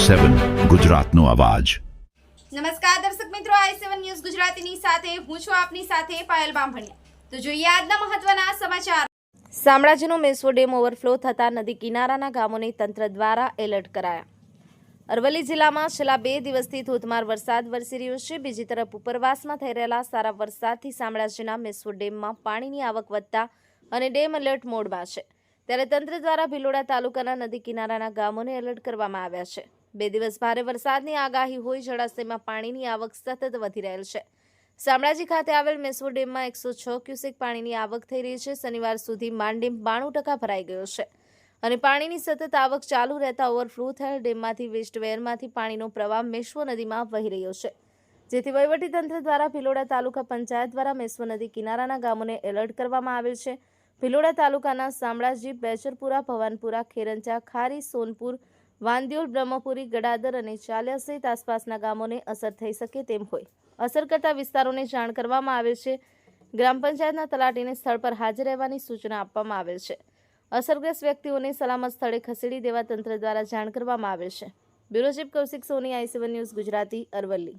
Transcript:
i7 ગુજરાતનો અવાજ। નમસ્કાર દર્શક મિત્રો, i7 ન્યૂઝ ગુજરાતીની સાથે હું છું આપની સાથે પાયલ બામભણિયા। તો જોઈએ આજના મહત્વના સમાચાર। શામળાજીનો મેશ્વો ડેમ ઓવરફ્લો થતા નદી કિનારાના ગામોને તંત્ર દ્વારા એલર્ટ કરાયા। અરવલ્લી જિલ્લામાં છેલ્લા 2 દિવસથી ધોધમાર વરસાદ વરસી રહ્યો છે। બીજી તરફ ઉપરવાસમાં થઈ રહેલા સારા વરસાદથી શામળાજીના મેશ્વો ડેમમાં પાણીની આવક વધતા અને ડેમ એલર્ટ મોડમાં છે। ત્યારે તંત્ર દ્વારા ભિલોડા તાલુકાના નદી કિનારાના ગામોને એલર્ટ કરવામાં આવ્યા છે। 2 દિવસ ભારે વરસાદની આગાહી હોય જળાશયમાં પાણીની આવક સતત વધી રહેલ છે। શામળાજી ખાતે આવેલ મેશ્વો ડેમમાં 106 ક્યુસેક પાણીની આવક થઈ રહી છે। શનિવાર સુધી માંડેમ 92% ભરાઈ ગયો છે અને પાણીની સતત આવક ચાલુ રહેતા ઓવરફ્લો થયેલ ડેમમાંથી વેસ્ટવેરમાંથી પાણીનો પ્રવાહ મેશ્વો નદીમાં વહી રહ્યો છે, જેથી વહીવટીતંત્ર દ્વારા ભિલોડા તાલુકા પંચાયત દ્વારા મેશ્વો નદી કિનારાના ગામોને એલર્ટ કરવામાં આવેલ છે। ભિલોડા તાલુકાના શામળાજી, બેચરપુરા, ભવાનપુરા, ખેરંચા, ખારી, સોનપુર, વાંદિયોલ, બ્રહ્મપુરી, ગડાદર અને ચાલિયા સહિત આસપાસના ગામોને અસર થઈ શકે તેમ હોય અસર કરતા વિસ્તારોને જાણ કરવામાં આવે છે। ગ્રામ પંચાયતના તલાટીને સ્થળ પર હાજર રહેવાની સૂચના આપવામાં આવેલ છે। અસરગ્રસ્ત વ્યક્તિઓને સલામત સ્થળે ખસેડી દેવા તંત્ર દ્વારા જાણ કરવામાં આવેલ છે। બ્યુરો ચીફ કૌશિક સોની, i7 ન્યૂઝ ગુજરાતી, અરવલ્લી।